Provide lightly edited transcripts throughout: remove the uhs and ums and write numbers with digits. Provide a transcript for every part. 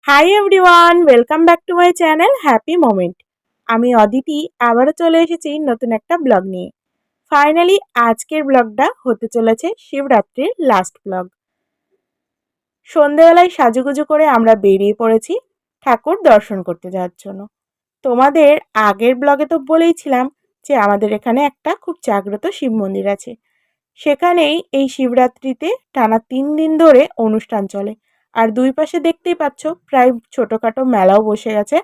Hi everyone, welcome back to my channel happy moment. আমি অদিতি আবারও চলে এসেছি নতুন একটা ব্লগ নিয়ে। ফাইনালি আজকের ব্লগটা হতে চলেছে শিবরাত্রির লাস্ট ব্লগ। সন্ধেবেলায় সাজুগুজু করে আমরা বেরিয়ে পড়েছি ঠাকুর দর্শন করতে যাওয়ার জন্য। তোমাদের আগের ব্লগে তো বলেইছিলাম যে আমাদের এখানে একটা খুব জাগ্রত শিব মন্দির আছে। সেখানেই এই শিবরাত্রিতে টানা 3 দিন ধরে অনুষ্ঠান চলে। আর দুই পাশে দেখতেই পাচ্ছ প্রায় ছোটোখাটো মেলাও বসে গেছে।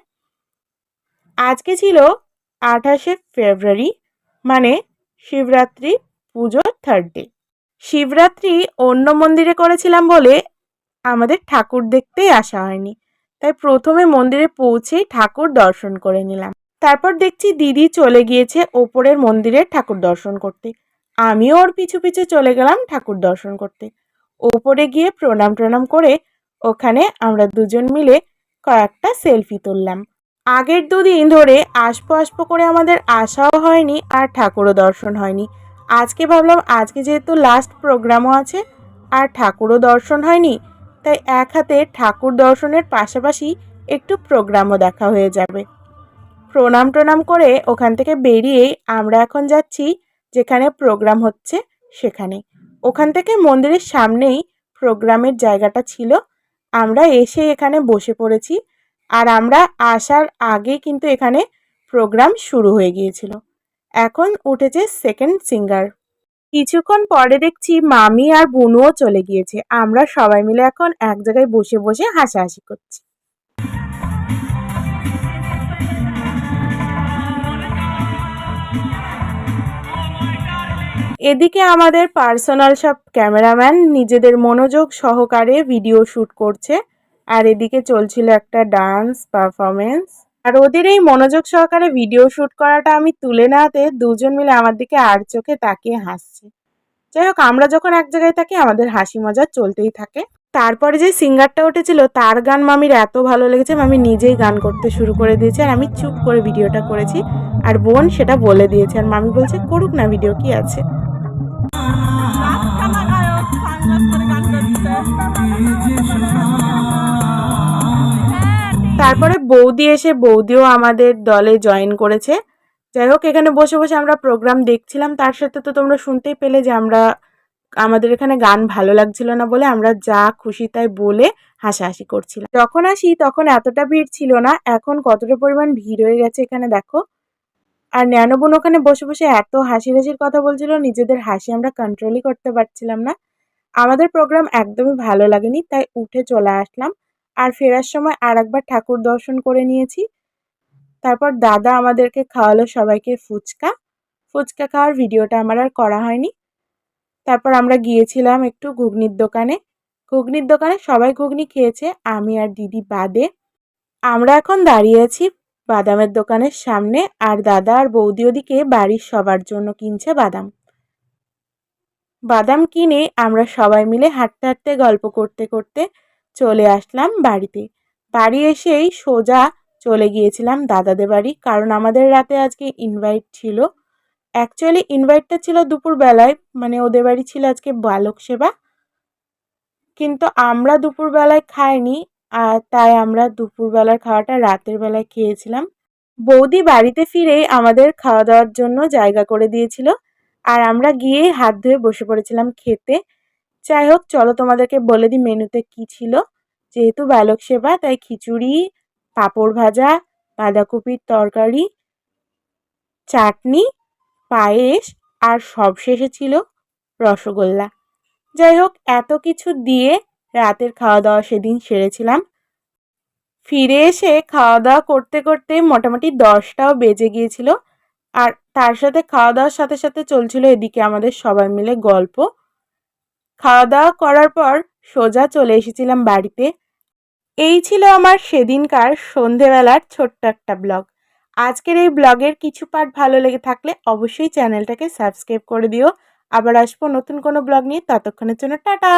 আজকে ছিল 28শে ফেব্রুয়ারি, মানে শিবরাত্রি পুজোর থার্ড ডে। শিবরাত্রি অন্য মন্দিরে করেছিলাম বলে আমাদের ঠাকুর দেখতেই আসা হয়নি, তাই প্রথমে মন্দিরে পৌঁছেই ঠাকুর দর্শন করে নিলাম। তারপর দেখছি দিদি চলে গিয়েছে ওপরের মন্দিরে ঠাকুর দর্শন করতে। আমিও ওর পিছু পিছু চলে গেলাম ঠাকুর দর্শন করতে। ওপরে গিয়ে প্রণাম করে ওখানে আমরা দুজন মিলে কয়েকটা সেলফি তুললাম। আগের দুদিন ধরে আসবো করে আমাদের আসাও হয়নি আর ঠাকুরও দর্শন হয়নি। আজকে ভাবলাম আজকে যেহেতু লাস্ট প্রোগ্রামও আছে আর ঠাকুরও দর্শন হয়নি, তাই এক হাতে ঠাকুর দর্শনের পাশাপাশি একটু প্রোগ্রামও দেখা হয়ে যাবে। প্রণাম করে ওখান থেকে বেরিয়েই আমরা এখন যাচ্ছি যেখানে প্রোগ্রাম হচ্ছে সেখানে। ওখান থেকে মন্দিরের সামনেই প্রোগ্রামের জায়গাটা ছিল। আমরা এসে এখানে বসে পড়েছি আর আমরা আসার আগে কিন্তু এখানে প্রোগ্রাম শুরু হয়ে গিয়েছিল। এখন উঠেছে সেকেন্ড সিঙ্গার। কিছুক্ষণ পরে দেখছি মামি আর বুনুও চলে গিয়েছে। আমরা সবাই মিলে এখন এক জায়গায় বসে বসে হাসাহাসি করছি। এদিকে আমাদের পার্সোনাল সব ক্যামেরাম্যান নিজেদের মনোযোগ সহকারে ভিডিও শ্যুট করছে, আর এদিকে চলছিল একটা ডান্স পারফরমেন্স। আর ওদের এই মনোযোগ সহকারে ভিডিও শ্যুট করাটা আমি তুলে নেওয়াতে দুজন মিলে আমার দিকে আর চোখে তাকিয়ে হাসছে। যাই হোক, আমরা যখন এক জায়গায় থাকি আমাদের হাসি মজা চলতেই থাকে। তারপরে যে সিঙ্গারটা উঠেছিল তার গান মামির এত ভালো লেগেছে, মামি নিজেই গান করতে শুরু করে দিয়েছে আর আমি চুপ করে ভিডিওটা করেছি। আর বোন সেটা বলে দিয়েছে আর মামি বলছে করুক না, ভিডিও কি আছে। তারপরে বৌদিও আমাদের দলে জয়েন করেছে। যাই হোক, এখানে বসে বসে আমরা প্রোগ্রাম দেখছিলাম, তার সাথে তো তোমরা শুনতেই পেলে যে আমাদের এখানে গান ভালো লাগছিল না বলে আমরা যা খুশি তাই বলে হাসাহাসি করছিলাম। যখন আসি তখন এতটা ভিড় ছিল না, এখন কতটা পরিমাণ ভিড় হয়ে গেছে এখানে দেখো। আর ন্যানো বোন ওখানে বসে বসে এত হাসির কথা বলছিল, নিজেদের হাসি আমরা কন্ট্রোলই করতে পারছিলাম না। আমাদের প্রোগ্রাম একদমই ভালো লাগেনি, তাই উঠে চলে আসলাম। আর ফেরার সময় আর একবার ঠাকুর দর্শন করে নিয়েছি। তারপর দাদা আমাদেরকে খাওয়ালো সবাইকে ফুচকা খাওয়ার ভিডিওটা আমার আর করা হয়নি। তারপর আমরা গিয়েছিলাম একটু ঘুগনির দোকানে সবাই ঘুগনি খেয়েছে, আমি আর দিদি বাদে। আমরা এখন দাঁড়িয়ে আছি বাদামের দোকানের সামনে, আর দাদা আর বৌদি ওদিকে বাড়ির সবার জন্য কিনছে বাদাম কিনে আমরা সবাই মিলে হাঁটতে হাঁটতে গল্প করতে করতে চলে আসলাম বাড়িতে। বাড়ি এসেই সোজা চলে গিয়েছিলাম দাদাদের বাড়ি, কারণ আমাদের রাতে আজকে ইনভাইট ছিল। অ্যাকচুয়ালি ইনভাইটটা ছিল দুপুরবেলায়, মানে ওদের বাড়ি ছিল আজকে বালক সেবা, কিন্তু আমরা দুপুরবেলায় খাইনি, আর তাই আমরা দুপুরবেলার খাওয়াটা রাতের বেলায় খেয়েছিলাম। বৌদি বাড়িতে ফিরেই আমাদের খাওয়া দাওয়ার জন্য জায়গা করে দিয়েছিল, আর আমরা গিয়ে হাত ধুয়ে বসে পড়েছিলাম খেতে। যাই হোক, চলো তোমাদেরকে বলে দিই মেনুতে কি ছিল। যেহেতু বালক সেবা তাই খিচুড়ি, পাঁপড় ভাজা, বাঁধাকপির তরকারি, চাটনি, পায়েস আর সবশেষে ছিল রসগোল্লা। যাই হোক, এত কিছু দিয়ে রাতের খাওয়া দাওয়া সেদিন সেরেছিলাম। ফিরে এসে খাওয়া দাওয়া করতে করতে মোটামুটি 10টাও বেজে গিয়েছিল, আর তার সাথে খাওয়া দাওয়ার সাথে সাথে চলছিল এদিকে আমাদের সবাই মিলে গল্প। খাওয়া দাওয়া করার পর সোজা চলে এসেছিলাম বাড়িতে। এই ছিল আমার সেদিনকার সন্ধেবেলার ছোট্ট একটা ব্লগ। আজকের এই ব্লগের কিছু পার্ট ভালো লেগে থাকলে অবশ্যই চ্যানেলটাকে সাবস্ক্রাইব করে দিও। আবার আসবো নতুন কোনো ব্লগ নিয়ে, ততক্ষণের জন্য টাটা।